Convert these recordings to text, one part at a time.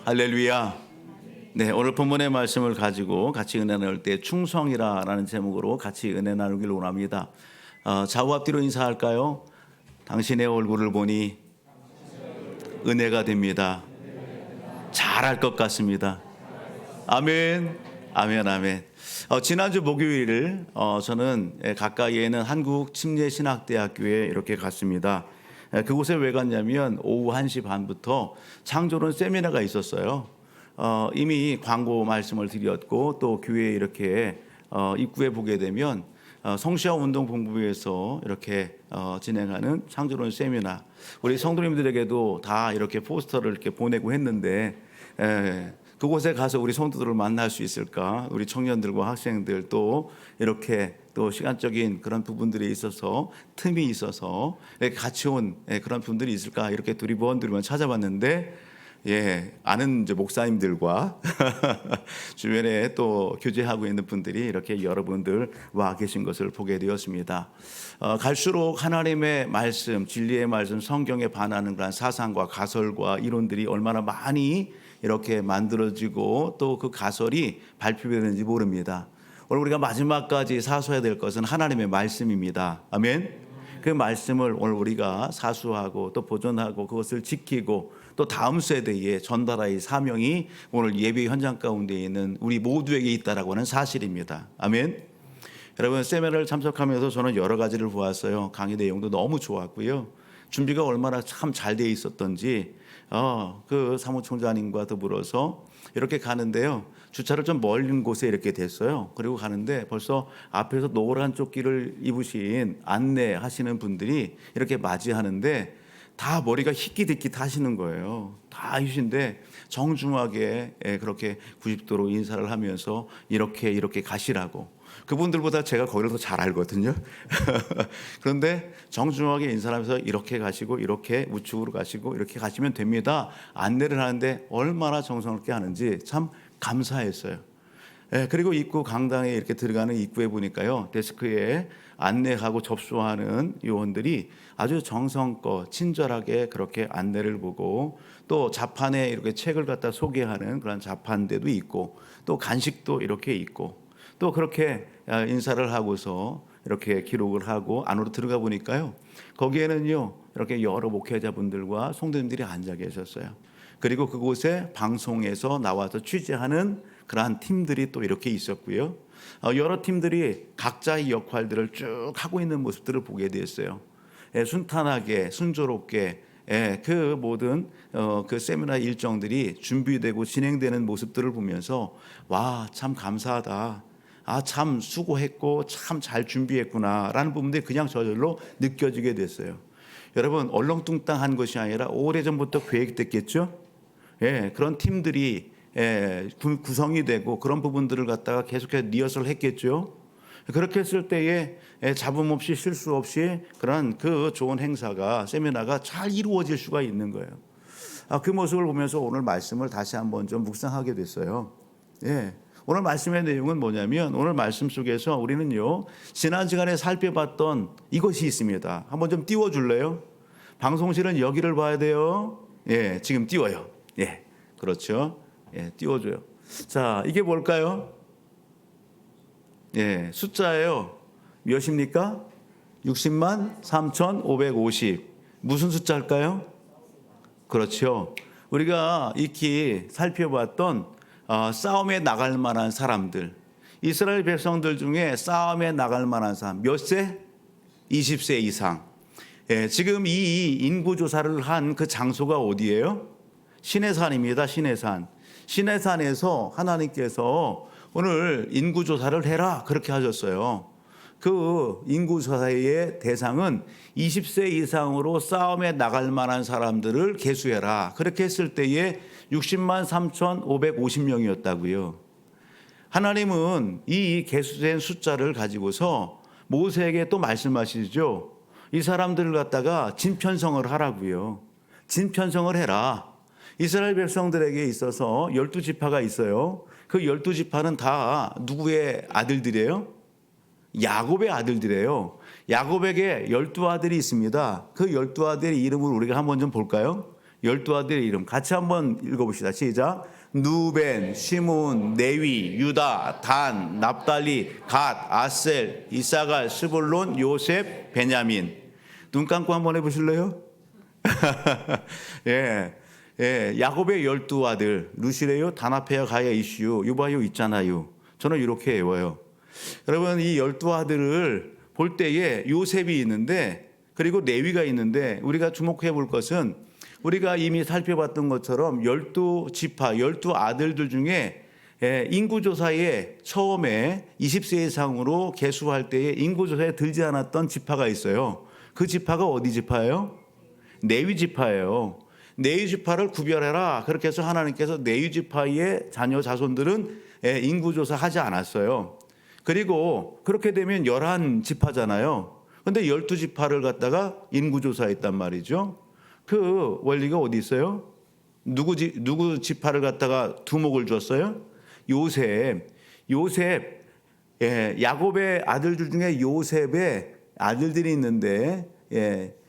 할렐루야. 네, 오늘 본문의 말씀을 가지고 같이 은혜 나눌 때 충성이라는 제목으로 같이 은혜 나누기를 원합니다. 좌우 앞뒤로 인사할까요? 당신의 얼굴을 보니 은혜가 됩니다. 잘할 것 같습니다. 아멘, 아멘, 아멘. 지난주 목요일을 저는 가까이에 있는 한국침례신학대학교에 이렇게 갔습니다. 그곳에 왜 갔냐면 오후 1시 반부터 창조론 세미나가 있었어요. 이미 광고 말씀을 드렸고 또 교회에 이렇게 입구에 보게 되면 성시화 운동 본부에서 이렇게 진행하는 창조론 세미나, 우리 성도님들에게도 다 이렇게 포스터를 이렇게 보내고 했는데 그곳에 가서 우리 성도들을 만날 수 있을까? 우리 청년들과 학생들 또 이렇게 또 시간적인 그런 부분들이 있어서 틈이 있어서 이렇게 같이 온 그런 분들이 있을까? 이렇게 두리번 찾아봤는데 아는 이제 목사님들과 주변에 또 교제하고 있는 분들이 이렇게 여러분들 와 계신 것을 보게 되었습니다. 갈수록 하나님의 말씀, 진리의 말씀, 성경에 반하는 그런 사상과 가설과 이론들이 얼마나 많이 이렇게 만들어지고 또 그 가설이 발표되는지 모릅니다. 오늘 우리가 마지막까지 사수해야 될 것은 하나님의 말씀입니다. 아멘. 그 말씀을 오늘 우리가 사수하고 또 보존하고 그것을 지키고 또 다음 세대에 전달할 사명이 오늘 예배 현장 가운데 있는 우리 모두에게 있다라고 하는 사실입니다. 아멘. 여러분, 세미나를 참석하면서 저는 여러 가지를 보았어요. 강의 내용도 너무 좋았고요. 준비가 얼마나 참 잘 돼 있었던지 그 사무총장님과 더불어서 이렇게 가는데요. 주차를 좀 멀린 곳에 이렇게 됐어요. 그리고 가는데 벌써 앞에서 노란 조끼를 입으신 안내하시는 분들이 이렇게 맞이하는데 다 머리가 희끼디끼 하시는 거예요. 다 이신데 정중하게 그렇게 90도로 인사를 하면서 이렇게 가시라고. 그분들보다 제가 거기를 더 잘 알거든요. 그런데 정중하게 인사를 하면서 이렇게 가시고 이렇게 우측으로 가시고 이렇게 가시면 됩니다. 안내를 하는데 얼마나 정성스럽게 하는지 참 감사했어요. 그리고 입구 강당에 이렇게 들어가는 입구에 보니까요, 데스크에 안내하고 접수하는 요원들이 아주 정성껏 친절하게 그렇게 안내를 보고 또 자판에 이렇게 책을 갖다 소개하는 그런 자판대도 있고 또 간식도 이렇게 있고 또 그렇게 인사를 하고서 이렇게 기록을 하고 안으로 들어가 보니까요, 거기에는요 이렇게 여러 목회자분들과 성도님들이 앉아 계셨어요. 그리고 그곳에 방송에서 나와서 취재하는 그러한 팀들이 또 이렇게 있었고요. 여러 팀들이 각자의 역할들을 쭉 하고 있는 모습들을 보게 됐어요. 순탄하게 순조롭게 그 모든 그 세미나 일정들이 준비되고 진행되는 모습들을 보면서 와, 참 감사하다. 참 수고했고 참 잘 준비했구나라는 부분들이 그냥 저절로 느껴지게 됐어요. 여러분, 얼렁뚱땅한 것이 아니라 오래전부터 계획됐겠죠? 그런 팀들이 구성이 되고 그런 부분들을 갖다가 계속해서 리허설을 했겠죠. 그렇게 했을 때에 잡음 없이 실수 없이 그런 그 좋은 행사가, 세미나가 잘 이루어질 수가 있는 거예요. 그 모습을 보면서 오늘 말씀을 다시 한번 좀 묵상하게 됐어요. 오늘 말씀의 내용은 뭐냐면, 오늘 말씀 속에서 우리는요 지난 시간에 살펴봤던 이것이 있습니다. 한번 좀 띄워줄래요? 방송실은 여기를 봐야 돼요. 지금 띄워요. 그렇죠. 띄워줘요. 자, 이게 뭘까요? 숫자예요. 몇입니까? 60만 3,550. 무슨 숫자일까요? 그렇죠. 우리가 익히 살펴봤던 싸움에 나갈 만한 사람들, 이스라엘 백성들 중에 싸움에 나갈 만한 사람 몇 세? 20세 이상. 지금 이 인구조사를 한 그 장소가 어디예요? 시내산입니다. 시내산. 시내산에서 하나님께서 오늘 인구조사를 해라 그렇게 하셨어요. 그 인구조사의 대상은 20세 이상으로 싸움에 나갈 만한 사람들을 계수해라. 그렇게 했을 때에 60만 3,550명이었다고요. 하나님은 이 계수된 숫자를 가지고서 모세에게 또 말씀하시죠. 이 사람들을 갖다가 진편성을 하라고요. 진편성을 해라. 이스라엘 백성들에게 있어서 12지파가 있어요. 그 12지파는 다 누구의 아들들이에요? 야곱의 아들들이에요. 야곱에게 12아들이 있습니다. 그 12아들의 이름을 우리가 한번 좀 볼까요? 열두 아들의 이름 같이 한번 읽어봅시다. 시작. 누벤, 시몬, 레위, 유다, 단, 납달리, 갓, 아셀, 이사갈, 스불론, 요셉, 베냐민. 눈 감고 한번 해보실래요? 예, 예, 야곱의 열두 아들 루시레요, 다나페아, 가야, 이슈, 유바요 있잖아요. 저는 이렇게 외워요. 여러분, 이 열두 아들을 볼 때에 요셉이 있는데, 그리고 레위가 있는데, 우리가 주목해 볼 것은 우리가 이미 살펴봤던 것처럼 열두 지파, 열두 아들들 중에 인구조사에 처음에 20세 이상으로 계수할 때에 인구조사에 들지 않았던 지파가 있어요. 그 지파가 어디 지파예요? 레위 지파예요. 레위 지파를 구별해라. 그렇게 해서 하나님께서 레위 지파의 자녀 자손들은 인구조사 하지 않았어요. 그리고 그렇게 되면 11지파잖아요. 근데 12지파를 갖다가 인구조사했단 말이죠. 그 원리가 어디 있어요? 누구 지파를 갖다가 두목을 줬어요? 요셉. 야곱의 아들들 중에 요셉의 아들들이 있는데,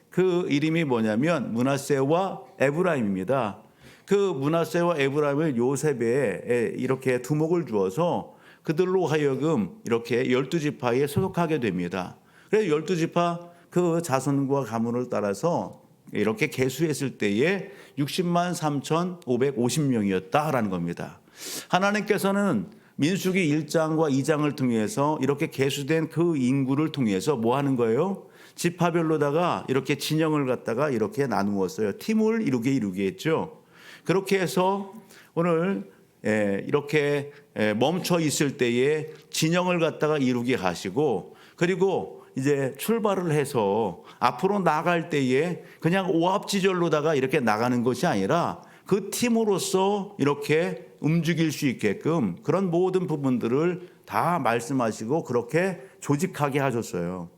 그 이름이 뭐냐면 므낫세와 에브라임입니다. 그 므낫세와 에브라임을 요셉에 이렇게 두목을 주어서 그들로 하여금 이렇게 12지파에 소속하게 됩니다. 그래서 12지파 그 자손과 가문을 따라서 이렇게 계수했을 때에 60만 3,550명이었다라는 겁니다. 하나님께서는 민수기 1장과 2장을 통해서 이렇게 계수된 그 인구를 통해서 뭐 하는 거예요? 지파별로다가 이렇게 진영을 갖다가 이렇게 나누었어요. 팀을 이루게 했죠. 그렇게 해서 오늘 이렇게 멈춰 있을 때에 진영을 갖다가 이루게 하시고, 그리고 이제 출발을 해서 앞으로 나갈 때에 그냥 오합지졸로다가 이렇게 나가는 것이 아니라 그 팀으로서 이렇게 움직일 수 있게끔 그런 모든 부분들을 다 말씀하시고 그렇게 조직하게 하셨어요.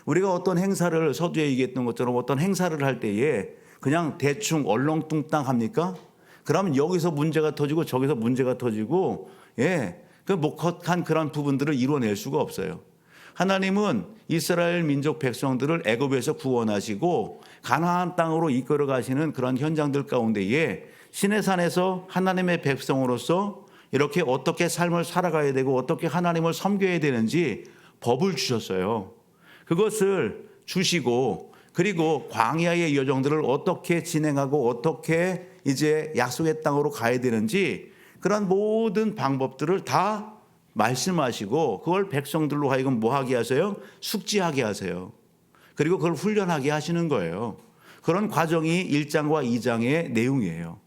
우리가 어떤 행사를 서두에 얘기했던 것처럼 어떤 행사를 할 때에 그냥 대충 얼렁뚱땅 합니까? 그러면 여기서 문제가 터지고 저기서 문제가 터지고, 그 목헛한 그런 부분들을 이뤄낼 수가 없어요. 하나님은 이스라엘 민족 백성들을 애굽에서 구원하시고 가나안 땅으로 이끌어 가시는 그런 현장들 가운데에 시내산에서 하나님의 백성으로서 이렇게 어떻게 삶을 살아가야 되고 어떻게 하나님을 섬겨야 되는지 법을 주셨어요. 그것을 주시고, 그리고 광야의 여정들을 어떻게 진행하고 어떻게 이제 약속의 땅으로 가야 되는지 그런 모든 방법들을 다 말씀하시고 그걸 백성들로 하여금 뭐 하게 하세요? 숙지하게 하세요. 그리고 그걸 훈련하게 하시는 거예요. 그런 과정이 1장과 2장의 내용이에요.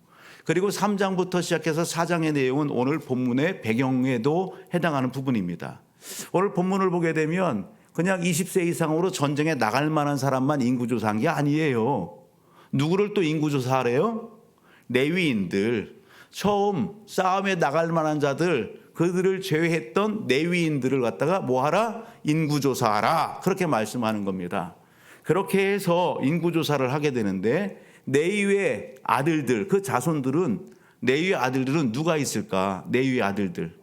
그리고 3장부터 시작해서 4장의 내용은 오늘 본문의 배경에도 해당하는 부분입니다. 오늘 본문을 보게 되면 그냥 20세 이상으로 전쟁에 나갈 만한 사람만 인구조사한 게 아니에요. 누구를 또 인구조사하래요? 레위인들. 처음 싸움에 나갈 만한 자들, 그들을 제외했던 레위인들을 갖다가 뭐하라? 인구조사하라. 그렇게 말씀하는 겁니다. 그렇게 해서 인구조사를 하게 되는데, 레위의 아들들, 그 자손들은, 레위의 아들들은 누가 있을까? 레위의 아들들.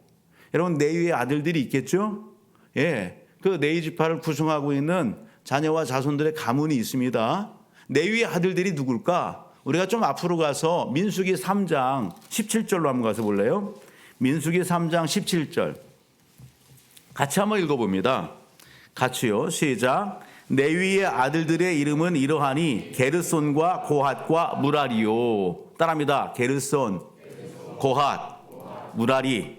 여러분, 레위의 아들들이 있겠죠? 그 레위 지파를 구성하고 있는 자녀와 자손들의 가문이 있습니다. 레위의 아들들이 누굴까? 우리가 좀 앞으로 가서 민수기 3장 17절로 한번 가서 볼래요? 민수기 3장 17절 같이 한번 읽어봅니다. 같이요. 시작. 레위의 아들들의 이름은 이러하니 게르손과 고핫과 무라리요. 따라합니다. 게르손, 고핫, 무라리.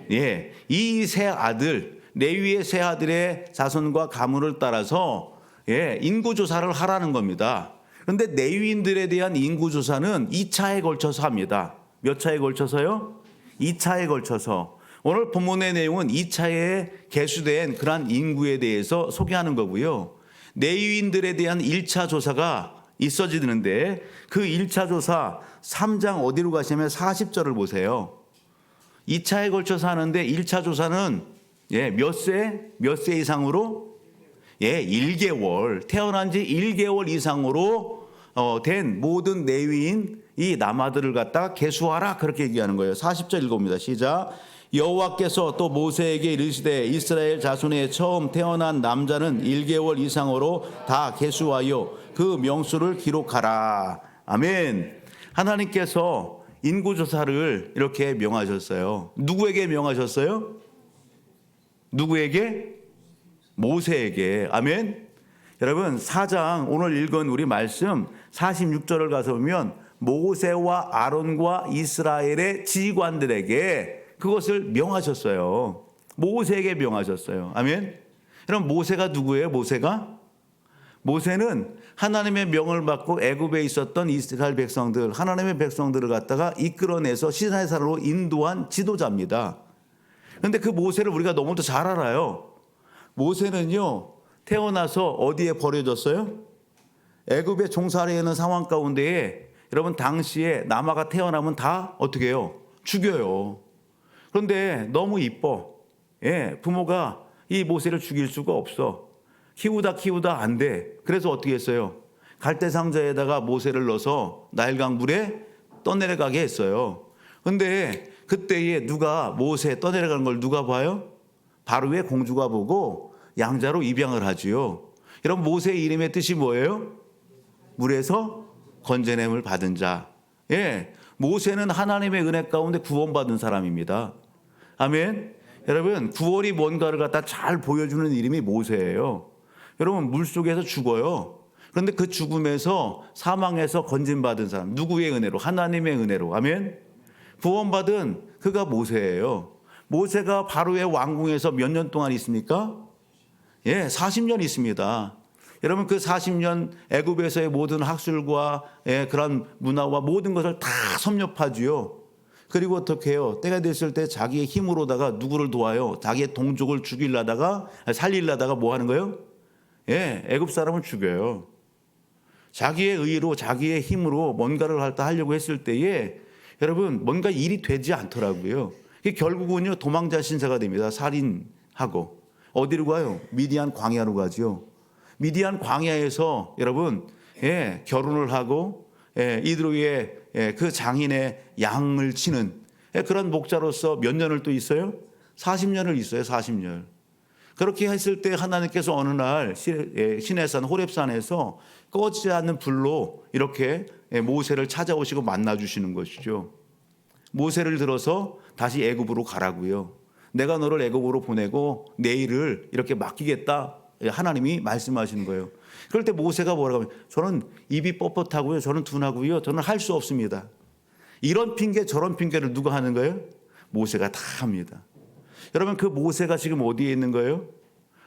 이 세 아들, 레위의 세 아들의 자손과 가문을 따라서 인구조사를 하라는 겁니다. 그런데 레위인들에 대한 인구조사는 2차에 걸쳐서 합니다. 몇 차에 걸쳐서요? 2차에 걸쳐서. 오늘 본문의 내용은 2차에 계수된 그러한 인구에 대해서 소개하는 거고요. 레위인들에 대한 1차 조사가 있어지는데 그 1차 조사 3장 어디로 가시면 40절을 보세요. 2차에 걸쳐서 하는데 1차 조사는 몇 세 이상으로? 1개월. 태어난 지 1개월 이상으로 된 모든 레위인 이 남아들을 갖다가 계수하라. 그렇게 얘기하는 거예요. 40절 읽어봅니다. 시작. 여호와께서 또 모세에게 이르시되 이스라엘 자손의 처음 태어난 남자는 1개월 이상으로 다 계수하여 그 명수를 기록하라. 아멘. 하나님께서 인구조사를 이렇게 명하셨어요. 누구에게 명하셨어요? 누구에게? 모세에게. 아멘. 여러분 4장 오늘 읽은 우리 말씀 46절을 가서 보면 모세와 아론과 이스라엘의 지휘관들에게 그것을 명하셨어요. 모세에게 명하셨어요. 아멘. 그럼 모세가 누구예요? 모세는 하나님의 명을 받고 애굽에 있었던 이스라엘 백성들, 하나님의 백성들을 갖다가 이끌어내서 시내산으로 인도한 지도자입니다. 그런데 그 모세를 우리가 너무도 잘 알아요. 모세는요, 태어나서 어디에 버려졌어요? 애굽에 종살이 있는 상황 가운데에 여러분 당시에 남아가 태어나면 다 어떻게 해요? 죽여요. 그런데 너무 이뻐. 부모가 이 모세를 죽일 수가 없어. 키우다 안 돼. 그래서 어떻게 했어요? 갈대상자에다가 모세를 넣어서 나일강 물에 떠내려가게 했어요. 그런데 그때에 누가 모세 떠내려가는 걸 누가 봐요? 바로의 공주가 보고 양자로 입양을 하지요. 여러분 모세의 이름의 뜻이 뭐예요? 물에서 건져냄을 받은 자. 모세는 하나님의 은혜 가운데 구원받은 사람입니다. 아멘. 여러분 구원이 뭔가를 갖다 잘 보여주는 이름이 모세예요. 여러분 물속에서 죽어요. 그런데 그 죽음에서 사망에서 건진받은 사람, 누구의 은혜로? 하나님의 은혜로. 아멘. 구원받은 그가 모세예요. 모세가 바로의 왕궁에서 몇 년 동안 있습니까? 40년 있습니다. 여러분 그 40년 애굽에서의 모든 학술과 그런 문화와 모든 것을 다 섭렵하지요. 그리고 어떻게 해요? 때가 됐을 때 자기의 힘으로다가 누구를 도와요? 자기의 동족을 살리려다가 뭐 하는 거예요? 애굽 사람을 죽여요. 자기의 의로 자기의 힘으로 뭔가를 하려고 했을 때에 여러분 뭔가 일이 되지 않더라고요. 결국은요 도망자 신세가 됩니다. 살인하고 어디로 가요? 미디안 광야로 가죠. 미디안 광야에서 여러분 결혼을 하고 이드로의 그 장인의 양을 치는 그런 목자로서 몇 년을 또 있어요? 40년을 있어요. 40년. 그렇게 했을 때 하나님께서 어느 날 시내산 호렙산에서 꺼지지 않는 불로 이렇게 모세를 찾아오시고 만나주시는 것이죠. 모세를 들어서 다시 애굽으로 가라고요. 내가 너를 애굽으로 보내고 내 일을 이렇게 맡기겠다. 하나님이 말씀하시는 거예요. 그럴 때 모세가 뭐라고 하면 저는 입이 뻣뻣하고요. 저는 둔하고요. 저는 할 수 없습니다. 이런 핑계 저런 핑계를 누가 하는 거예요? 모세가 다 합니다. 여러분 그 모세가 지금 어디에 있는 거예요?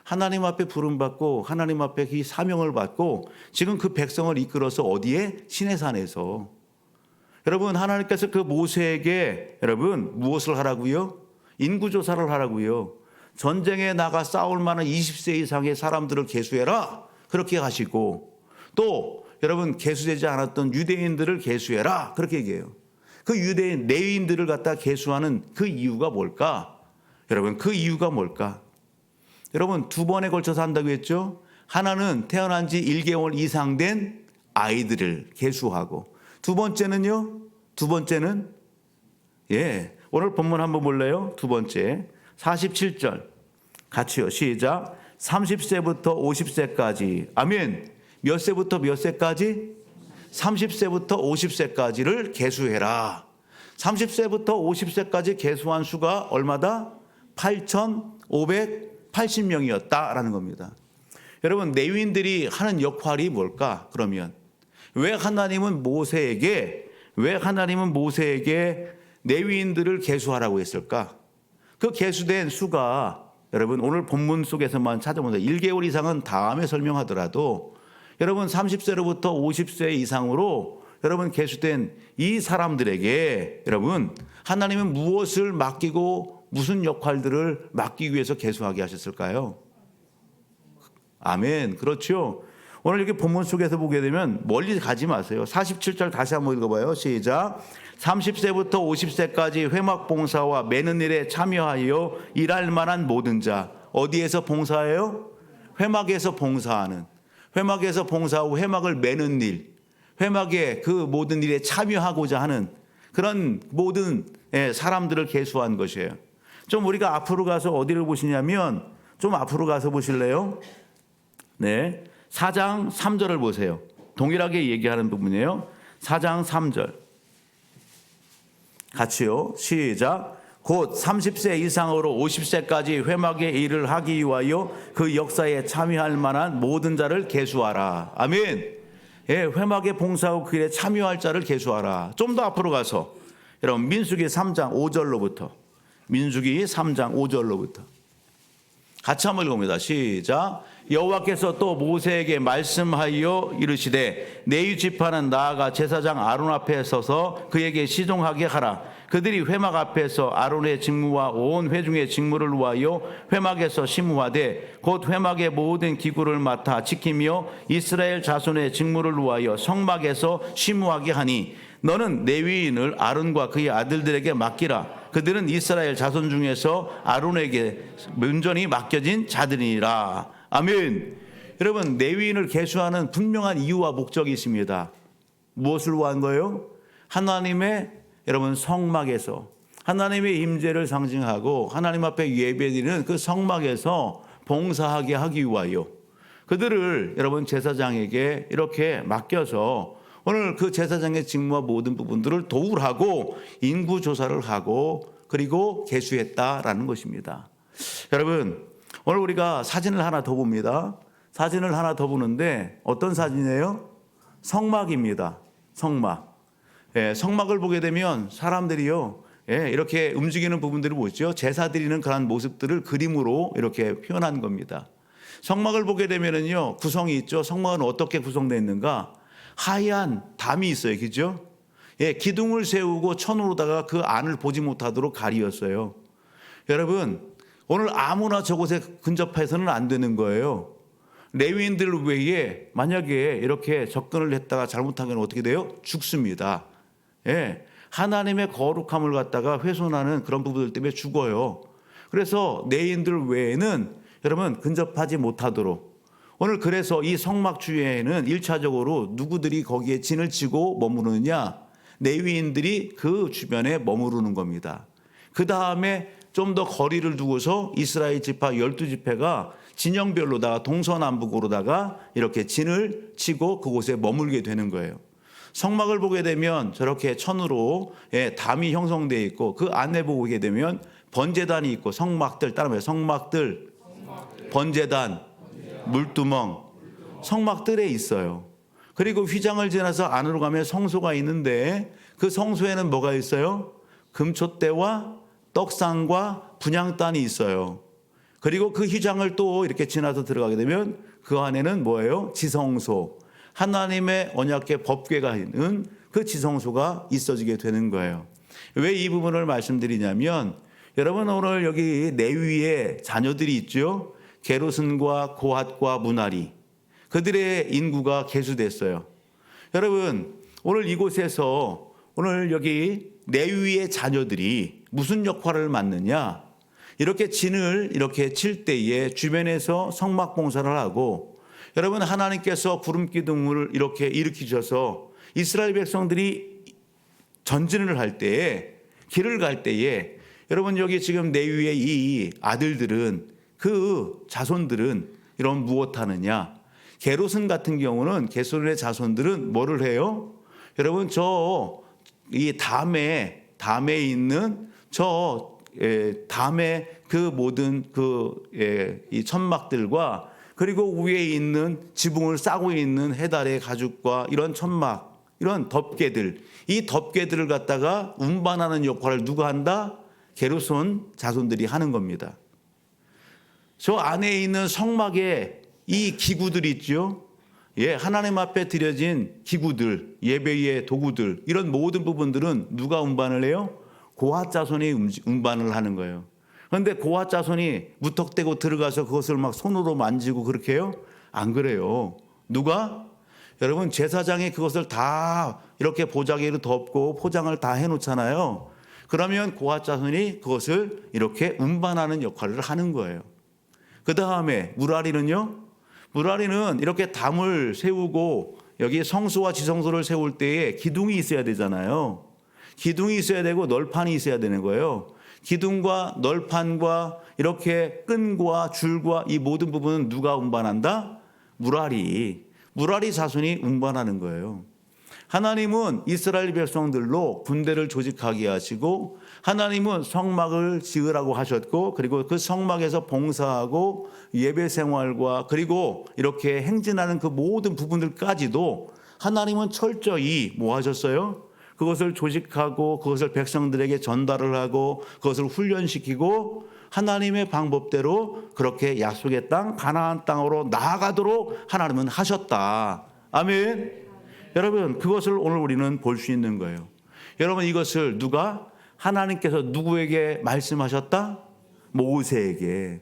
하나님 앞에 부름받고 하나님 앞에 이 사명을 받고 지금 그 백성을 이끌어서 어디에? 시내산에서. 여러분 하나님께서 그 모세에게 여러분 무엇을 하라고요? 인구조사를 하라고요. 전쟁에 나가 싸울 만한 20세 이상의 사람들을 계수해라. 그렇게 하시고 또 여러분 계수되지 않았던 유대인들을 계수해라. 그렇게 얘기해요. 그 유대인 레위인들을 갖다 계수하는 그 이유가 뭘까? 여러분 그 이유가 뭘까? 여러분 두 번에 걸쳐서 한다고 했죠. 하나는 태어난 지 1개월 이상 된 아이들을 계수하고 두 번째는 오늘 본문 한번 볼래요? 두 번째 47절 같이요. 시작. 30세부터 50세까지 아멘. 몇 세부터 몇 세까지? 30세부터 50세까지를 계수해라. 30세부터 50세까지 계수한 수가 얼마다? 8,580명이었다라는 겁니다. 여러분 레위인들이 하는 역할이 뭘까? 그러면 왜 하나님은 모세에게 레위인들을 계수하라고 했을까? 그 계수된 수가 여러분 오늘 본문 속에서만 찾아보면 1개월 이상은 다음에 설명하더라도 여러분 30세로부터 50세 이상으로 여러분 계수된 이 사람들에게 여러분 하나님은 무엇을 맡기고 무슨 역할들을 맡기기 위해서 계수하게 하셨을까요? 아멘. 그렇죠. 오늘 이렇게 본문 속에서 보게 되면 멀리 가지 마세요. 47절 다시 한번 읽어봐요. 시작. 30세부터 50세까지 회막 봉사와 매는 일에 참여하여 일할 만한 모든 자. 어디에서 봉사해요? 회막에서 봉사하는. 회막에서 봉사하고 회막을 매는 일. 회막의 그 모든 일에 참여하고자 하는 그런 모든 사람들을 계수한 것이에요. 좀 우리가 앞으로 가서 어디를 보시냐면 좀 앞으로 가서 보실래요? 네. 4장 3절을 보세요. 동일하게 얘기하는 부분이에요. 4장 3절. 같이요. 시작. 곧 30세 이상으로 50세까지 회막의 일을 하기 위하여 그 역사에 참여할 만한 모든 자를 계수하라. 아멘. 예, 회막의 봉사하고 그 일에 참여할 자를 계수하라. 좀 더 앞으로 가서 여러분 민수기 3장 5절로부터 민수기 3장 5절로부터 같이 한번 읽어봅니다. 시작. 여호와께서 또 모세에게 말씀하여 이르시되 레위 지파는 나아가 제사장 아론 앞에 서서 그에게 시종하게 하라. 그들이 회막 앞에서 아론의 직무와 온 회중의 직무를 위하여 회막에서 심우하되 곧 회막의 모든 기구를 맡아 지키며 이스라엘 자손의 직무를 위하여 성막에서 심우하게 하니 너는 레위인을 아론과 그의 아들들에게 맡기라. 그들은 이스라엘 자손 중에서 아론에게 온전히 맡겨진 자들이니라. 아멘. 여러분, 레위인을 계수하는 분명한 이유와 목적이 있습니다. 무엇을 위한 거예요? 하나님의 여러분 성막에서 하나님의 임재를 상징하고 하나님 앞에 예배드리는 그 성막에서 봉사하게 하기 위하여 그들을 여러분 제사장에게 이렇게 맡겨서 오늘 그 제사장의 직무와 모든 부분들을 도울하고 인구 조사를 하고 그리고 계수했다라는 것입니다. 여러분, 오늘 우리가 사진을 하나 더 봅니다. 사진을 하나 더 보는데 어떤 사진이에요? 성막입니다. 성막. 예, 성막을 보게 되면 사람들이요, 예, 이렇게 움직이는 부분들을 보죠. 제사 드리는 그런 모습들을 그림으로 이렇게 표현한 겁니다. 성막을 보게 되면은요, 구성이 있죠. 성막은 어떻게 구성되어 있는가? 하얀 담이 있어요. 그죠? 예, 기둥을 세우고 천으로다가 그 안을 보지 못하도록 가리었어요. 여러분, 오늘 아무나 저곳에 근접해서는 안 되는 거예요. 레위인들 외에 만약에 이렇게 접근을 했다가 잘못하면 어떻게 돼요? 죽습니다. 예, 하나님의 거룩함을 갖다가 훼손하는 그런 부분들 때문에 죽어요. 그래서 레위인들 외에는 여러분 근접하지 못하도록 오늘 그래서 이 성막 주위에는 1차적으로 누구들이 거기에 진을 치고 머무르느냐? 레위인들이 그 주변에 머무르는 겁니다. 그 다음에 좀 더 거리를 두고서 이스라엘 지파 12지파가 진영별로다가 동서남북으로다가 이렇게 진을 치고 그곳에 머물게 되는 거예요. 성막을 보게 되면 저렇게 천으로 담이 형성되어 있고 그 안에 보게 되면 번제단이 있고 성막들 따라해요. 성막들, 번제단, 물두멍, 성막들에 있어요. 그리고 휘장을 지나서 안으로 가면 성소가 있는데 그 성소에는 뭐가 있어요? 금촛대와 떡상과 분향단이 있어요. 그리고 그 휘장을 또 이렇게 지나서 들어가게 되면 그 안에는 뭐예요? 지성소, 하나님의 언약궤 법궤가 있는 그 지성소가 있어지게 되는 거예요. 왜 이 부분을 말씀드리냐면 여러분 오늘 여기 레위의 자녀들이 있죠. 게르손과 고핫과 무나리 그들의 인구가 계수됐어요. 여러분 오늘 이곳에서 오늘 여기 레위의 자녀들이 무슨 역할을 맡느냐? 이렇게 진을 이렇게 칠 때에 주변에서 성막 봉사를 하고 여러분 하나님께서 구름 기둥을 이렇게 일으키셔서 이스라엘 백성들이 전진을 할 때에 길을 갈 때에 여러분 여기 지금 레위의 이 아들들은 그 자손들은 이런 무엇하느냐? 게르손 같은 경우는 게르손의 자손들은 뭐를 해요? 여러분 저 이 담에 있는 저 담에 그 모든 이 천막들과 그리고 위에 있는 지붕을 싸고 있는 해달의 가죽과 이런 천막, 이런 덮개들, 이 덮개들을 갖다가 운반하는 역할을 누가 한다? 게르손 자손들이 하는 겁니다. 저 안에 있는 성막에 이 기구들이 있죠. 예, 하나님 앞에 드려진 기구들, 예배의 도구들, 이런 모든 부분들은 누가 운반을 해요? 고핫 자손이 운반을 하는 거예요. 그런데 고핫 자손이 무턱대고 들어가서 그것을 막 손으로 만지고 그렇게 해요? 안 그래요. 누가? 여러분 제사장이 그것을 다 이렇게 보자기로 덮고 포장을 다 해놓잖아요. 그러면 고핫 자손이 그것을 이렇게 운반하는 역할을 하는 거예요. 그 다음에 무라리는요? 무라리는 이렇게 담을 세우고 여기 성소와 지성소를 세울 때에 기둥이 있어야 되잖아요. 기둥이 있어야 되고 널판이 있어야 되는 거예요. 기둥과 널판과 이렇게 끈과 줄과 이 모든 부분은 누가 운반한다? 무라리 자손이 운반하는 거예요. 하나님은 이스라엘 백성들로 군대를 조직하게 하시고 하나님은 성막을 지으라고 하셨고 그리고 그 성막에서 봉사하고 예배 생활과 그리고 이렇게 행진하는 그 모든 부분들까지도 하나님은 철저히 뭐 하셨어요? 그것을 조직하고 그것을 백성들에게 전달을 하고 그것을 훈련시키고 하나님의 방법대로 그렇게 약속의 땅 가나안 땅으로 나아가도록 하나님은 하셨다. 아멘. 여러분 그것을 오늘 우리는 볼 수 있는 거예요. 여러분 이것을 누가 하나님께서 누구에게 말씀하셨다? 모세에게.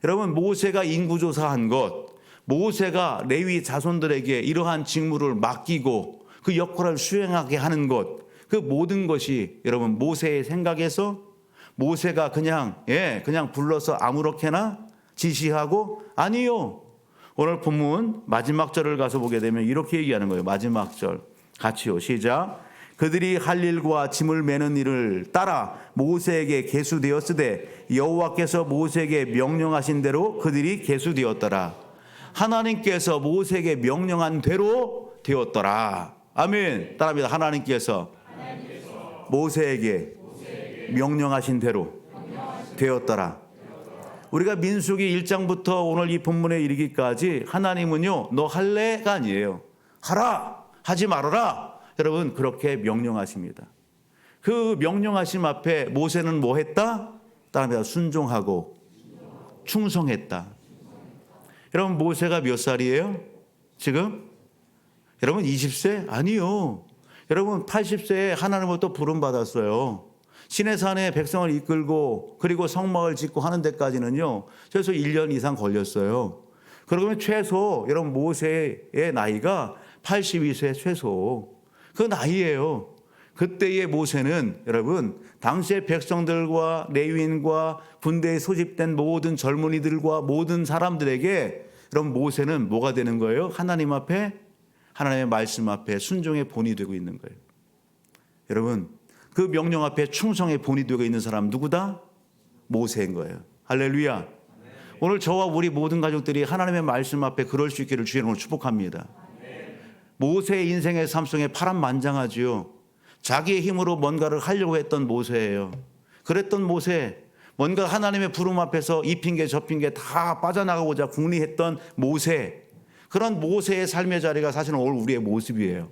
여러분 모세가 인구조사한 것, 모세가 레위 자손들에게 이러한 직무를 맡기고 그 역할을 수행하게 하는 것, 그 모든 것이 여러분 모세의 생각에서 모세가 그냥 불러서 아무렇게나 지시하고 아니요. 오늘 본문 마지막 절을 가서 보게 되면 이렇게 얘기하는 거예요. 마지막 절 같이요. 시작. 그들이 할 일과 짐을 매는 일을 따라 모세에게 계수되었으되 여호와께서 모세에게 명령하신 대로 그들이 계수되었더라. 하나님께서 모세에게 명령한 대로 되었더라. 아멘. 따라합니다. 하나님께서 모세에게 명령하신 대로 되었더라. 우리가 민수기 1장부터 오늘 이 본문에 이르기까지 하나님은요, 너 할래가 아니에요. 하라, 하지 말아라. 여러분 그렇게 명령하십니다. 그 명령하심 앞에 모세는 뭐 했다? 따라합니다. 순종하고 충성했다. 여러분 모세가 몇 살이에요? 지금? 여러분 20세? 아니요. 여러분 80세에 하나님으로부터 부름받았어요. 시내산에 백성을 이끌고 그리고 성막을 짓고 하는 데까지는요 최소 1년 이상 걸렸어요. 그러면 최소 여러분 모세의 나이가 82세 최소 그 나이예요. 그때의 모세는 여러분 당시의 백성들과 레위인과 군대에 소집된 모든 젊은이들과 모든 사람들에게 여러분 모세는 뭐가 되는 거예요? 하나님 앞에 하나님의 말씀 앞에 순종의 본이 되고 있는 거예요. 여러분 그 명령 앞에 충성의 본이 되고 있는 사람 누구다? 모세인 거예요. 할렐루야. 오늘 저와 우리 모든 가족들이 하나님의 말씀 앞에 그럴 수 있기를 주의 이름으로 축복합니다. 모세의 인생의 삶 속에 파란만장하지요. 자기의 힘으로 뭔가를 하려고 했던 모세예요. 그랬던 모세, 뭔가 하나님의 부름 앞에서 이 핑계 저 핑계 다 빠져나가고자 궁리했던 모세, 그런 모세의 삶의 자리가 사실은 오늘 우리의 모습이에요.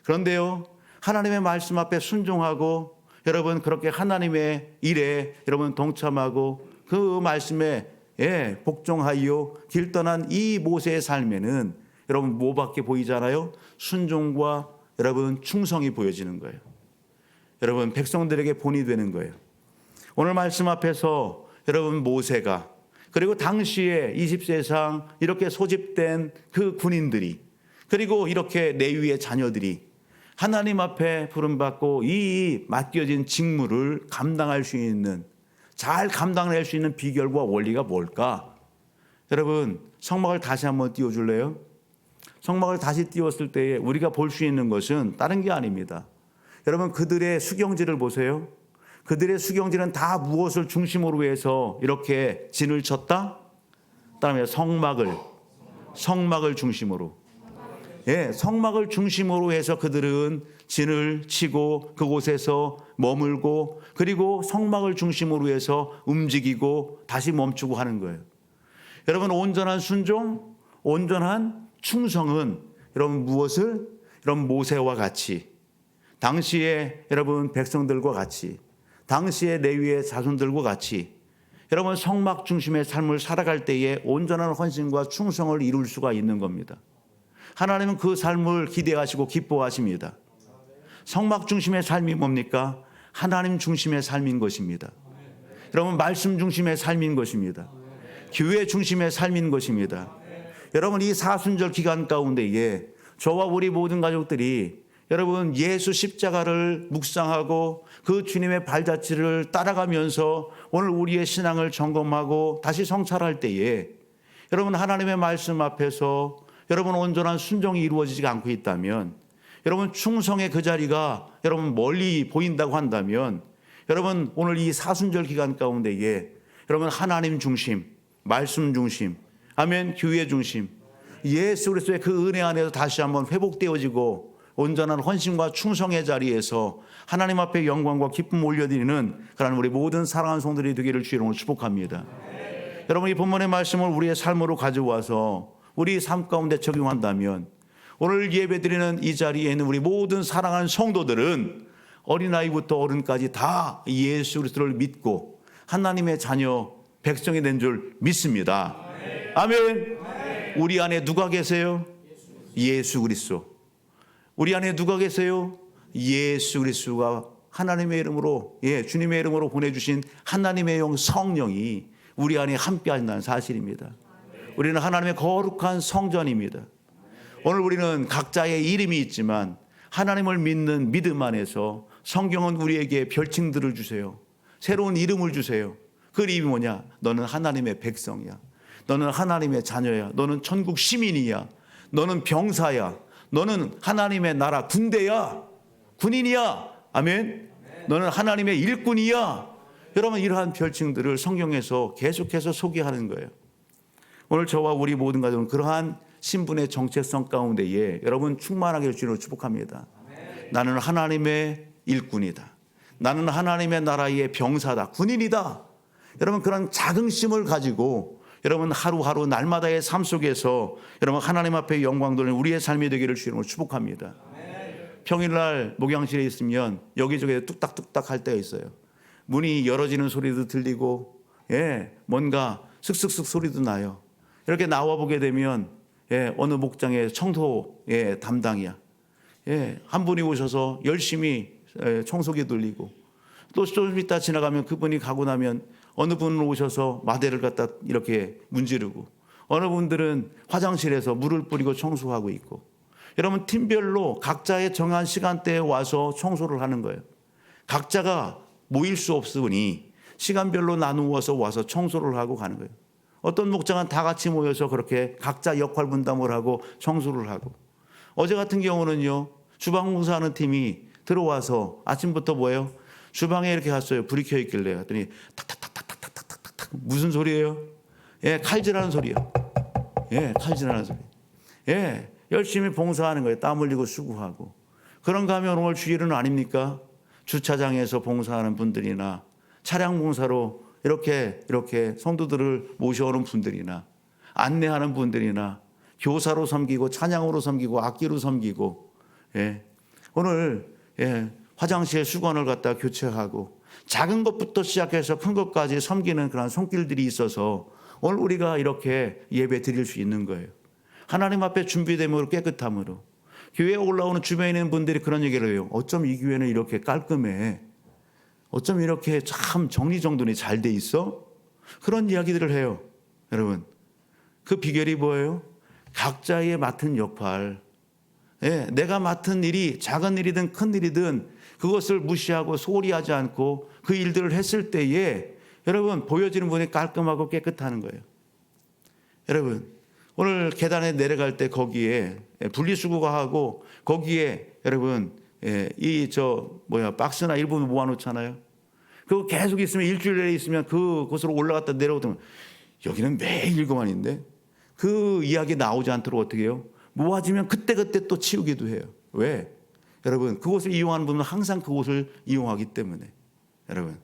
그런데요 하나님의 말씀 앞에 순종하고 여러분 그렇게 하나님의 일에 여러분 동참하고 그 말씀에 복종하여 길 떠난 이 모세의 삶에는 여러분 뭐밖에 보이잖아요? 순종과 여러분 충성이 보여지는 거예요. 여러분 백성들에게 본이 되는 거예요. 오늘 말씀 앞에서 여러분 모세가 그리고 당시에 20세 이상 이렇게 소집된 그 군인들이 그리고 이렇게 레위의 자녀들이 하나님 앞에 부름받고 이 맡겨진 직무를 감당할 수 있는 잘 감당할 수 있는 비결과 원리가 뭘까? 여러분 성막을 다시 한번 띄워줄래요? 성막을 다시 띄웠을 때에 우리가 볼 수 있는 것은 다른 게 아닙니다. 여러분 그들의 수경지를 보세요. 그들의 수경지는 다 무엇을 중심으로 해서 이렇게 진을 쳤다? 그다음에 성막을 중심으로 성막을 중심으로 해서 그들은 진을 치고 그곳에서 머물고 그리고 성막을 중심으로 해서 움직이고 다시 멈추고 하는 거예요. 여러분 온전한 순종, 온전한 충성은 여러분 무엇을? 여러분 모세와 같이 당시에 여러분 백성들과 같이 당시의 레위의 자손들과 같이 여러분 성막 중심의 삶을 살아갈 때에 온전한 헌신과 충성을 이룰 수가 있는 겁니다. 하나님은 그 삶을 기대하시고 기뻐하십니다. 성막 중심의 삶이 뭡니까? 하나님 중심의 삶인 것입니다. 여러분 말씀 중심의 삶인 것입니다. 교회 중심의 삶인 것입니다. 여러분 이 사순절 기간 가운데에 저와 우리 모든 가족들이 여러분 예수 십자가를 묵상하고 그 주님의 발자취를 따라가면서 오늘 우리의 신앙을 점검하고 다시 성찰할 때에 여러분 하나님의 말씀 앞에서 여러분 온전한 순종이 이루어지지 않고 있다면 여러분 충성의 그 자리가 여러분 멀리 보인다고 한다면 여러분 오늘 이 사순절 기간 가운데에 여러분 하나님 중심, 말씀 중심, 아멘, 교회 중심, 예수 그리스도의 그 은혜 안에서 다시 한번 회복되어지고 온전한 헌신과 충성의 자리에서 하나님 앞에 영광과 기쁨 올려드리는 그런 우리 모든 사랑하는 성들이 되기를 주의 이름으로 축복합니다. 여러분, 이 본문의 말씀을 우리의 삶으로 가져와서 우리 삶 가운데 적용한다면 오늘 예배드리는 이 자리에 있는 우리 모든 사랑하는 성도들은 어린아이부터 어른까지 다 예수 그리스도를 믿고 하나님의 자녀 백성이 된 줄 믿습니다. 아멘. 우리 안에 누가 계세요? 예수 그리스도. 우리 안에 누가 계세요? 예수 그리스도가 하나님의 이름으로, 주님의 이름으로 보내주신 하나님의 영 성령이 우리 안에 함께 한다는 사실입니다. 우리는 하나님의 거룩한 성전입니다. 오늘 우리는 각자의 이름이 있지만 하나님을 믿는 믿음 안에서 성경은 우리에게 별칭들을 주세요. 새로운 이름을 주세요. 그 이름이 뭐냐? 너는 하나님의 백성이야. 너는 하나님의 자녀야. 너는 천국 시민이야. 너는 병사야. 너는 하나님의 나라 군대야. 군인이야. 아멘. 너는 하나님의 일꾼이야. 여러분, 이러한 별칭들을 성경에서 계속해서 소개하는 거예요. 오늘 저와 우리 모든 가족은 그러한 신분의 정체성 가운데에 여러분 충만하게 주님을 축복합니다. 나는 하나님의 일꾼이다. 나는 하나님의 나라의 병사다. 군인이다. 여러분, 그런 자긍심을 가지고 여러분 하루하루 날마다의 삶 속에서 여러분 하나님 앞에 영광 돌리는 우리의 삶이 되기를 주님을 축복합니다. 평일날 목양실에 있으면 여기저기 뚝딱뚝딱 할 때가 있어요. 문이 열어지는 소리도 들리고 뭔가 슥슥슥 소리도 나요. 이렇게 나와보게 되면 어느 목장의 청소 담당이야. 한 분이 오셔서 열심히 청소기 돌리고 또 좀 이따 지나가면 그분이 가고 나면 어느 분은 오셔서 마대를 갖다 이렇게 문지르고 어느 분들은 화장실에서 물을 뿌리고 청소하고 있고 여러분 팀별로 각자의 정한 시간대에 와서 청소를 하는 거예요. 각자가 모일 수 없으니 시간별로 나누어서 와서 청소를 하고 가는 거예요. 어떤 목장은 다 같이 모여서 그렇게 각자 역할 분담을 하고 청소를 하고 어제 같은 경우는요 주방 공사하는 팀이 들어와서 아침부터 뭐예요? 주방에 이렇게 갔어요. 불이 켜 있길래 했더니 탁탁탁탁탁탁탁탁 무슨 소리예요? 칼질하는 소리요. 칼질하는 소리. 열심히 봉사하는 거예요. 땀 흘리고 수고하고. 그런가 하면 오늘 주일은 아닙니까? 주차장에서 봉사하는 분들이나 차량 봉사로 이렇게 성도들을 모셔오는 분들이나 안내하는 분들이나 교사로 섬기고 찬양으로 섬기고 악기로 섬기고 오늘 화장실 수건을 갖다 교체하고 작은 것부터 시작해서 큰 것까지 섬기는 그런 손길들이 있어서 오늘 우리가 이렇게 예배 드릴 수 있는 거예요. 하나님 앞에 준비됨으로 깨끗함으로 교회에 올라오는 주변에 있는 분들이 그런 얘기를 해요. 어쩜 이 교회는 이렇게 깔끔해? 어쩜 이렇게 참 정리정돈이 잘 돼 있어? 그런 이야기들을 해요. 여러분, 그 비결이 뭐예요? 각자의 맡은 역할, 내가 맡은 일이 작은 일이든 큰 일이든 그것을 무시하고 소홀히 하지 않고 그 일들을 했을 때에 여러분 보여지는 분이 깔끔하고 깨끗하는 거예요. 여러분, 오늘 계단에 내려갈 때 거기에 분리수거가 하고 거기에 여러분 박스나 일부분 모아놓잖아요. 그거 계속 있으면 일주일 내에 있으면 그곳으로 올라갔다 내려오면 여기는 매일 일거만인데 그 이야기 나오지 않도록 어떻게 해요? 모아지면 그때그때 또 치우기도 해요. 왜? 여러분 그곳을 이용하는 분은 항상 그곳을 이용하기 때문에 여러분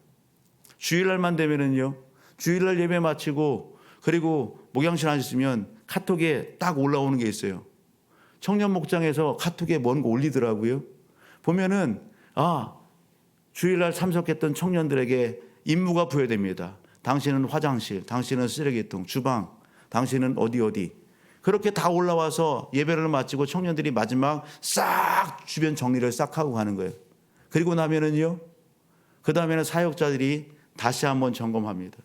주일날만 되면은요 주일날 예배 마치고 그리고 목양실 앉으시면 카톡에 딱 올라오는 게 있어요. 청년 목장에서 카톡에 뭔가 올리더라고요. 보면은 주일날 참석했던 청년들에게 임무가 부여됩니다. 당신은 화장실, 당신은 쓰레기통, 주방, 당신은 어디 그렇게 다 올라와서 예배를 마치고 청년들이 마지막 싹 주변 정리를 싹 하고 가는 거예요. 그리고 나면은요 그 다음에는 사역자들이 다시 한번 점검합니다.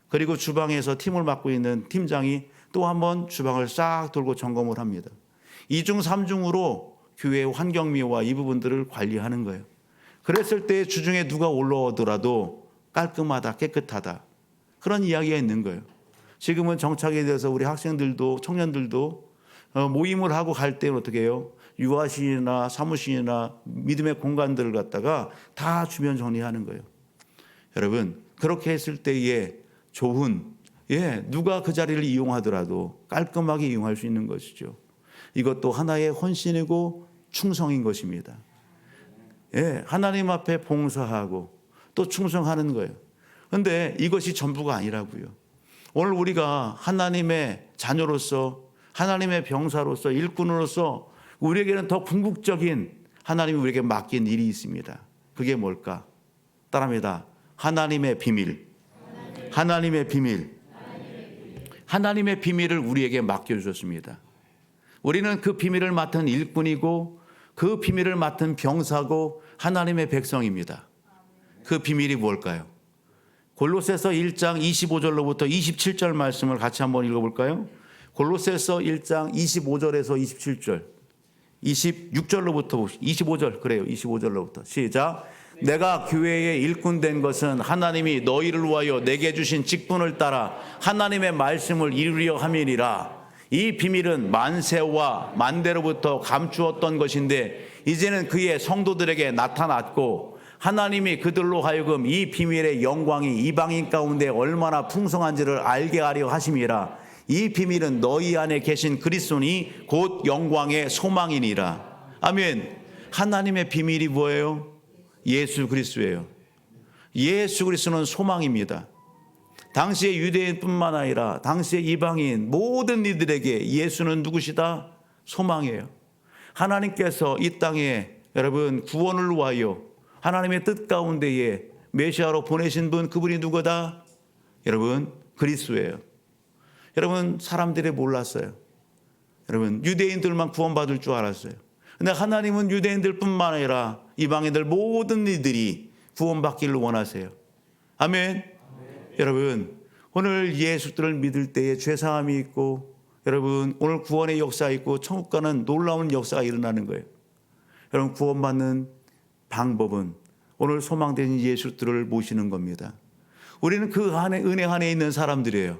그리고 주방에서 팀을 맡고 있는 팀장이 또 한번 주방을 싹 돌고 점검을 합니다. 2중 3중으로 교회의 환경미와 이 부분들을 관리하는 거예요. 그랬을 때 주중에 누가 올라오더라도 깔끔하다, 깨끗하다. 그런 이야기가 있는 거예요. 지금은 정착에 대해서 우리 학생들도 청년들도 모임을 하고 갈 때는 어떻게 해요? 유아실이나 사무실이나 믿음의 공간들을 갖다가 다 주변 정리하는 거예요. 여러분 그렇게 했을 때에 좋은 누가 그 자리를 이용하더라도 깔끔하게 이용할 수 있는 것이죠. 이것도 하나의 헌신이고 충성인 것입니다. 예, 하나님 앞에 봉사하고 또 충성하는 거예요. 그런데 이것이 전부가 아니라고요. 오늘 우리가 하나님의 자녀로서, 하나님의 병사로서, 일꾼으로서 우리에게는 더 궁극적인 하나님이 우리에게 맡긴 일이 있습니다. 그게 뭘까? 따라합니다. 하나님의 비밀. 하나님의 비밀. 하나님의 비밀을 우리에게 맡겨주셨습니다. 우리는 그 비밀을 맡은 일꾼이고 그 비밀을 맡은 병사고 하나님의 백성입니다. 그 비밀이 뭘까요? 골로새서 1장 25절로부터 27절 말씀을 같이 한번 읽어볼까요? 골로새서 1장 25절에서 27절, 26절로부터 25절, 그래요. 25절로부터 시작. 내가 교회에 일꾼 된 것은 하나님이 너희를 위하여 내게 주신 직분을 따라 하나님의 말씀을 이루려 함이니라. 이 비밀은 만세와 만대로부터 감추었던 것인데 이제는 그의 성도들에게 나타났고 하나님이 그들로 하여금 이 비밀의 영광이 이방인 가운데 얼마나 풍성한지를 알게 하려 하심이라. 이 비밀은 너희 안에 계신 그리스도니 곧 영광의 소망이니라. 아멘. 하나님의 비밀이 뭐예요? 예수 그리스도예요. 예수 그리스도는 소망입니다. 당시의 유대인뿐만 아니라 당시의 이방인 모든 이들에게 예수는 누구시다? 소망이에요. 하나님께서 이 땅에 여러분 구원을 위하여 하나님의 뜻 가운데에 메시아로 보내신 분, 그분이 누구다? 여러분 그리스도예요. 여러분 사람들이 몰랐어요. 여러분 유대인들만 구원받을 줄 알았어요. 근데 하나님은 유대인들뿐만 아니라 이방인들 모든 이들이 구원받기를 원하세요. 아멘. 여러분 오늘 예수들을 믿을 때에 죄사함이 있고 여러분 오늘 구원의 역사가 있고 천국 가는 놀라운 역사가 일어나는 거예요. 여러분 구원받는 방법은 오늘 소망된 예수들을 모시는 겁니다. 우리는 그 안에 은혜 안에 있는 사람들이에요.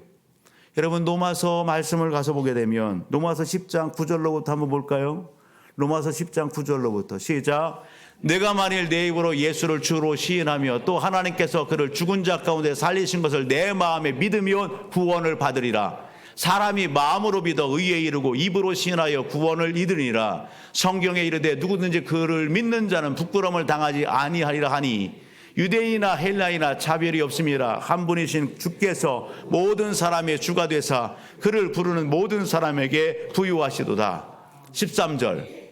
여러분 로마서 말씀을 가서 보게 되면 로마서 10장 9절로부터 한번 볼까요? 로마서 10장 9절로부터 시작. 내가 만일 내 입으로 예수를 주로 시인하며 또 하나님께서 그를 죽은 자 가운데 살리신 것을 내 마음에 믿으면 구원을 받으리라. 사람이 마음으로 믿어 의에 이르고 입으로 시인하여 구원을 이르니라. 성경에 이르되 누구든지 그를 믿는 자는 부끄러움을 당하지 아니하리라 하니 유대인이나 헬라이나 차별이 없음이라. 한 분이신 주께서 모든 사람의 주가 되사 그를 부르는 모든 사람에게 부유하시도다. 13절.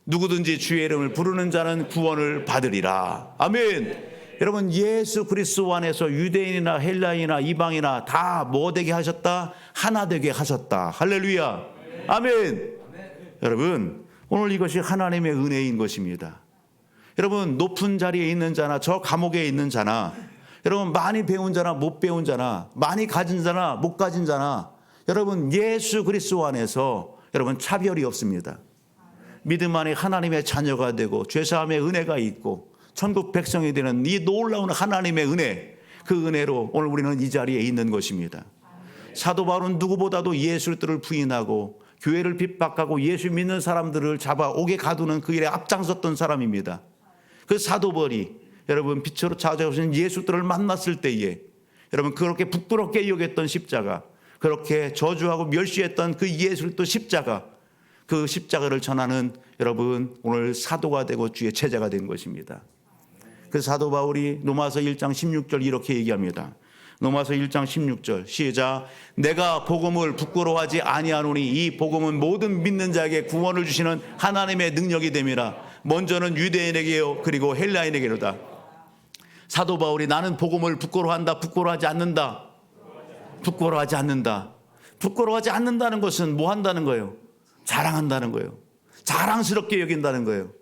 누구든지 주의 이름을 부르는 자는 구원을 받으리라. 아멘. 여러분 예수 그리스도 안에서 유대인이나 헬라인이나 이방이나 다 뭐 되게 하셨다? 하나 되게 하셨다. 할렐루야. 아멘. 여러분 오늘 이것이 하나님의 은혜인 것입니다. 여러분 높은 자리에 있는 자나 저 감옥에 있는 자나 여러분 많이 배운 자나 못 배운 자나 많이 가진 자나 못 가진 자나 여러분 예수 그리스도 안에서 여러분 차별이 없습니다. 믿음 안에 하나님의 자녀가 되고 죄사함의 은혜가 있고 천국 백성이 되는 이 놀라운 하나님의 은혜, 그 은혜로 오늘 우리는 이 자리에 있는 것입니다. 사도 바울은 누구보다도 예수를 부인하고 교회를 핍박하고 예수 믿는 사람들을 잡아 옥에 가두는 그 일에 앞장섰던 사람입니다. 그 사도 바울이 여러분 빛으로 찾아오신 예수들을 만났을 때에 여러분 그렇게 부끄럽게 여겼던 십자가, 그렇게 저주하고 멸시했던 그 예수를 또 십자가, 그 십자가를 전하는 여러분 오늘 사도가 되고 주의 제자가 된 것입니다. 그 사도 바울이 로마서 1장 16절 이렇게 얘기합니다. 로마서 1장 16절 시작. 내가 복음을 부끄러워하지 아니하노니 이 복음은 모든 믿는 자에게 구원을 주시는 하나님의 능력이 됨이라. 먼저는 유대인에게요 그리고 헬라인에게로다. 사도 바울이 나는 복음을 부끄러워한다, 부끄러워하지 않는다. 부끄러워하지 않는다. 부끄러워하지 않는다는 것은 뭐 한다는 거예요? 자랑한다는 거예요. 자랑스럽게 여긴다는 거예요.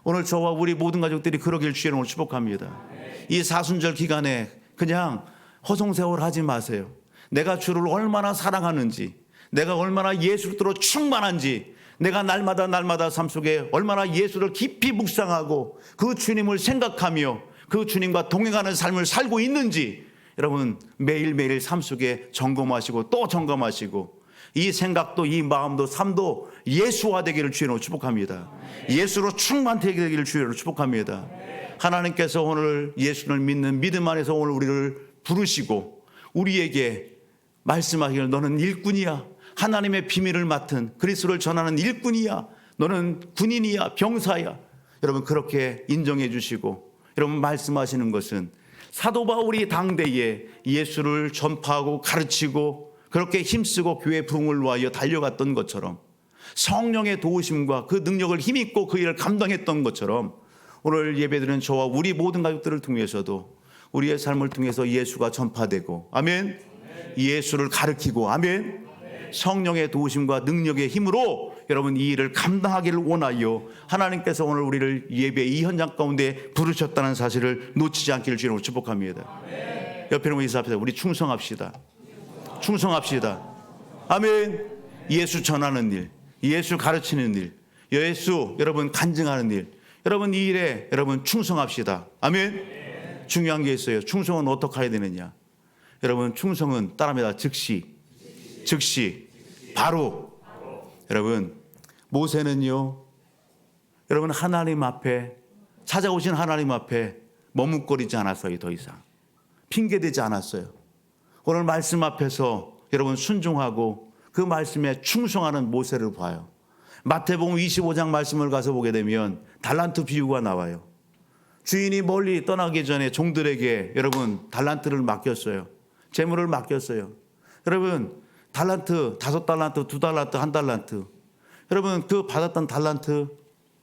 오늘 저와 우리 모든 가족들이 그러길 주의 이름으로 축복합니다. 이 사순절 기간에 그냥 허송세월 하지 마세요. 내가 주를 얼마나 사랑하는지, 내가 얼마나 예수로 충만한지, 내가 날마다 삶 속에 얼마나 예수를 깊이 묵상하고 그 주님을 생각하며 그 주님과 동행하는 삶을 살고 있는지 여러분 매일매일 삶 속에 점검하시고 또 점검하시고 이 생각도 이 마음도 삶도 예수화 되기를 주의로 축복합니다. 예수로 충만되게 되기를 주의로 축복합니다. 하나님께서 오늘 예수를 믿는 믿음 안에서 오늘 우리를 부르시고 우리에게 말씀하기를 너는 일꾼이야. 하나님의 비밀을 맡은 그리스도를 전하는 일꾼이야. 너는 군인이야, 병사야. 여러분 그렇게 인정해 주시고 여러분 말씀하시는 것은 사도 바울이 당대에 예수를 전파하고 가르치고 그렇게 힘쓰고 교회 부흥을 위하여 달려갔던 것처럼 성령의 도우심과 그 능력을 힘입고 그 일을 감당했던 것처럼 오늘 예배드리는 저와 우리 모든 가족들을 통해서도 우리의 삶을 통해서 예수가 전파되고 아멘. 예수를 가르치고 아멘. 성령의 도우심과 능력의 힘으로 여러분 이 일을 감당하기를 원하여 하나님께서 오늘 우리를 예배 이 현장 가운데 부르셨다는 사실을 놓치지 않기를 주님으로 축복합니다. 옆에 있는 인사 앞에서 우리 충성합시다. 충성합시다. 아멘. 예수 전하는 일, 예수 가르치는 일, 예수 여러분 간증하는 일, 여러분 이 일에 여러분 충성합시다. 아멘. 중요한 게 있어요. 충성은 어떻게 해야 되느냐? 여러분 충성은 따라합니다. 즉시 바로. 여러분 모세는요 여러분 하나님 앞에 찾아오신 하나님 앞에 머뭇거리지 않았어요. 더 이상 핑계대지 않았어요. 오늘 말씀 앞에서 여러분 순종하고 그 말씀에 충성하는 모세를 봐요. 마태복음 25장 말씀을 가서 보게 되면 달란트 비유가 나와요. 주인이 멀리 떠나기 전에 종들에게 여러분 달란트를 맡겼어요. 재물을 맡겼어요. 여러분 달란트, 5달란트, 2달란트, 1달란트. 여러분 그 받았던 달란트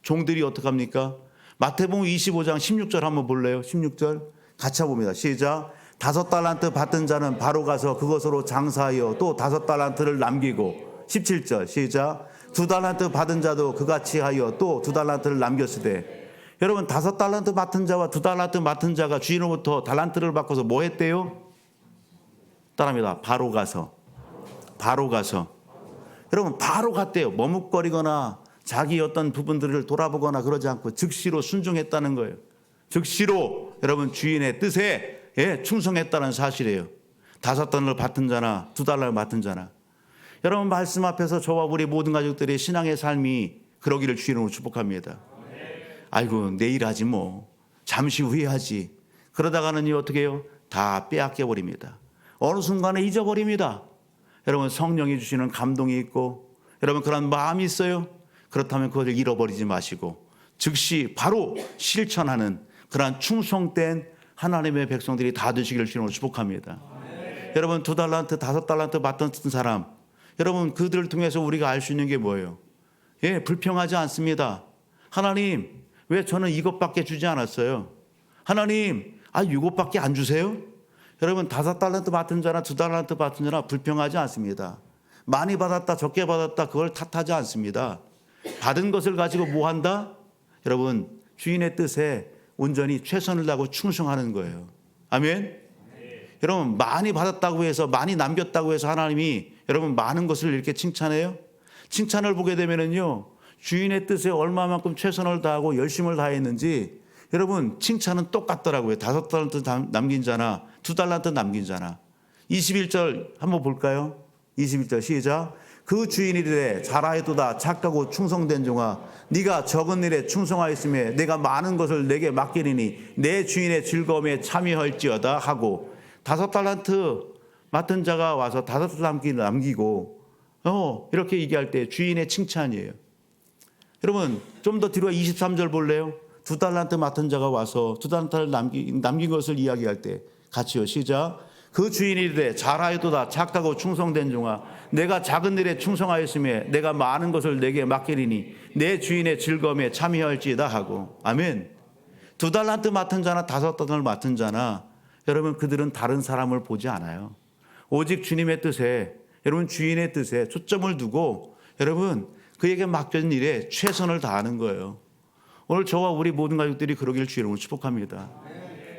종들이 어떡합니까? 마태복음 25장 16절 한번 볼래요? 16절 같이 봅니다. 시작. 5달란트 받은 자는 바로 가서 그것으로 장사하여 또 5달란트를 남기고 17절 시작. 2달란트 받은 자도 그같이 하여 또 2달란트를 남겼으되. 여러분 5달란트 맡은 자와 2달란트 맡은 자가 주인으로부터 달란트를 바꿔서 뭐 했대요? 따라합니다. 바로 가서. 여러분 바로 갔대요. 머뭇거리거나 자기 어떤 부분들을 돌아보거나 그러지 않고 즉시로 순종했다는 거예요. 즉시로 여러분 주인의 뜻에 충성했다는 사실이에요. 5달러를 받은 자나 2달러를 맡은 자나. 여러분 말씀 앞에서 저와 우리 모든 가족들의 신앙의 삶이 그러기를 주인으로 축복합니다. 아이고 내일 하지 뭐 잠시 후에 하지. 그러다가는 어떻게 해요? 다 빼앗겨 버립니다. 어느 순간에 잊어버립니다. 여러분 성령이 주시는 감동이 있고 여러분 그런 마음이 있어요. 그렇다면 그것을 잃어버리지 마시고 즉시 바로 실천하는 그러한 충성된 하나님의 백성들이 다 되시기를 주님으로 축복합니다. 여러분 2달란트, 5달란트 받던 사람, 여러분 그들을 통해서 우리가 알 수 있는 게 뭐예요? 불평하지 않습니다. 하나님 왜 저는 이것밖에 주지 않았어요? 하나님 이것밖에 안 주세요? 여러분 5달란트 받은 자나 2달란트 받은 자나 불평하지 않습니다. 많이 받았다 적게 받았다 그걸 탓하지 않습니다. 받은 것을 가지고 뭐 한다? 여러분 주인의 뜻에 온전히 최선을 다하고 충성하는 거예요. 아멘. 여러분 많이 받았다고 해서 많이 남겼다고 해서 하나님이 여러분 많은 것을 이렇게 칭찬해요? 칭찬을 보게 되면은요 주인의 뜻에 얼마만큼 최선을 다하고 열심을 다했는지 여러분 칭찬은 똑같더라고요. 5달란트 남긴 자나 2달란트 남긴 자나. 21절 한번 볼까요? 21절 시작. 그 주인이 이르되 잘하였도다 착하고 충성된 종아 네가 적은 일에 충성하였으며 내가 많은 것을 내게 맡기리니 내 주인의 즐거움에 참여할지어다 하고 5달란트 맡은 자가 와서 5달란트 남기고 이렇게 얘기할 때 주인의 칭찬이에요. 여러분 좀 더 뒤로 23절 볼래요? 2달란트 맡은 자가 와서 2달란트를 남긴 것을 이야기할 때 같이요. 시작. 그 주인이 이르되 잘하였도다 착하고 충성된 종아 내가 작은 일에 충성하였으며 내가 많은 것을 내게 맡기리니 내 주인의 즐거움에 참여할지이다 하고. 아멘. 2달란트 맡은 자나 5달란트 맡은 자나 여러분 그들은 다른 사람을 보지 않아요. 오직 주님의 뜻에 여러분 주인의 뜻에 초점을 두고 여러분 그에게 맡겨진 일에 최선을 다하는 거예요. 오늘 저와 우리 모든 가족들이 그러기를 주의 이름으로 축복합니다.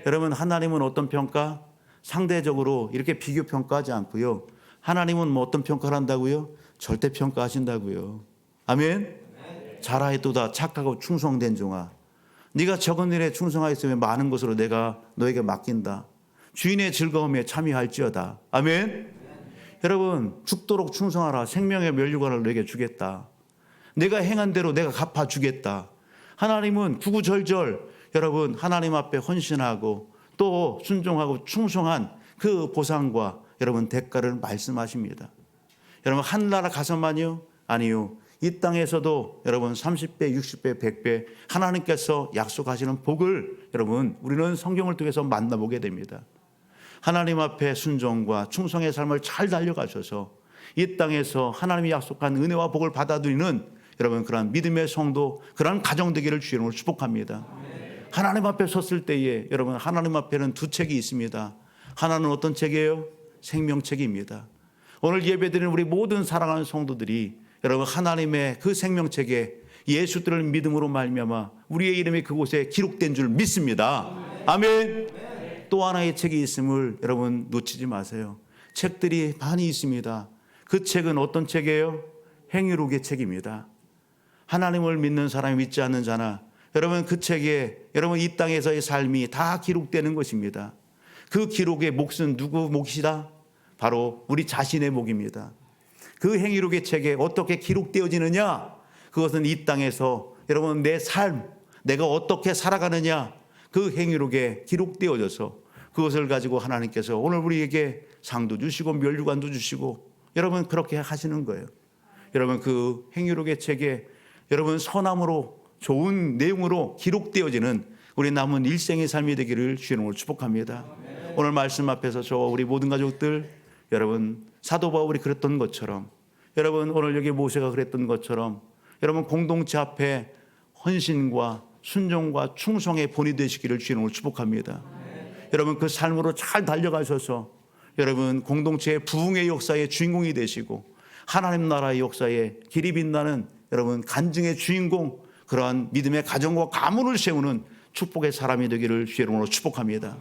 여러분 하나님은 어떤 평가? 상대적으로 이렇게 비교 평가하지 않고요. 하나님은 뭐 어떤 평가를 한다고요? 절대 평가하신다고요. 아멘. 잘하였도다 착하고 충성된 종아 네가 적은 일에 충성하였으면 많은 것으로 내가 너에게 맡긴다. 주인의 즐거움에 참여할지어다. 아멘. 여러분 죽도록 충성하라. 생명의 면류관을 너에게 주겠다. 내가 행한 대로 내가 갚아주겠다. 하나님은 구구절절 여러분 하나님 앞에 헌신하고 또 순종하고 충성한 그 보상과 여러분 대가를 말씀하십니다. 여러분 하늘나라 가서만요? 아니요. 이 땅에서도 여러분 30배, 60배, 100배 하나님께서 약속하시는 복을 여러분 우리는 성경을 통해서 만나보게 됩니다. 하나님 앞에 순종과 충성의 삶을 잘 달려가셔서 이 땅에서 하나님이 약속한 은혜와 복을 받아들이는 여러분 그러한 믿음의 성도, 그러한 가정 되기를 주의 이름으로 축복합니다. 하나님 앞에 섰을 때에 여러분 하나님 앞에는 두 책이 있습니다. 하나는 어떤 책이에요? 생명책입니다. 오늘 예배드리는 우리 모든 사랑하는 성도들이 여러분 하나님의 그 생명책에 예수들을 믿음으로 말미암아 우리의 이름이 그곳에 기록된 줄 믿습니다. 아멘. 또 하나의 책이 있음을 여러분 놓치지 마세요. 책들이 많이 있습니다. 그 책은 어떤 책이에요? 행위록의 책입니다. 하나님을 믿는 사람이 믿지 않는 자나 여러분 그 책에 여러분 이 땅에서의 삶이 다 기록되는 것입니다. 그 기록의 몫은 누구 몫이다? 바로 우리 자신의 몫입니다. 그 행위록의 책에 어떻게 기록되어지느냐? 그것은 이 땅에서 여러분 내 삶, 내가 어떻게 살아가느냐, 그 행위록에 기록되어져서 그것을 가지고 하나님께서 오늘 우리에게 상도 주시고 멸류관도 주시고 여러분 그렇게 하시는 거예요. 여러분 그 행위록의 책에 여러분 선함으로 좋은 내용으로 기록되어지는 우리 남은 일생의 삶이 되기를 주의 이름으로 축복합니다. 오늘 말씀 앞에서 저와 우리 모든 가족들 여러분 사도 바울이 그랬던 것처럼 여러분 오늘 여기 모세가 그랬던 것처럼 여러분 공동체 앞에 헌신과 순종과 충성의 본이 되시기를 주의 이름으로 축복합니다. 여러분 그 삶으로 잘 달려가셔서 여러분 공동체의 부흥의 역사의 주인공이 되시고 하나님 나라의 역사에 길이 빛나는 여러분 간증의 주인공, 그러한 믿음의 가정과 가문을 세우는 축복의 사람이 되기를 주의 이름으로 축복합니다.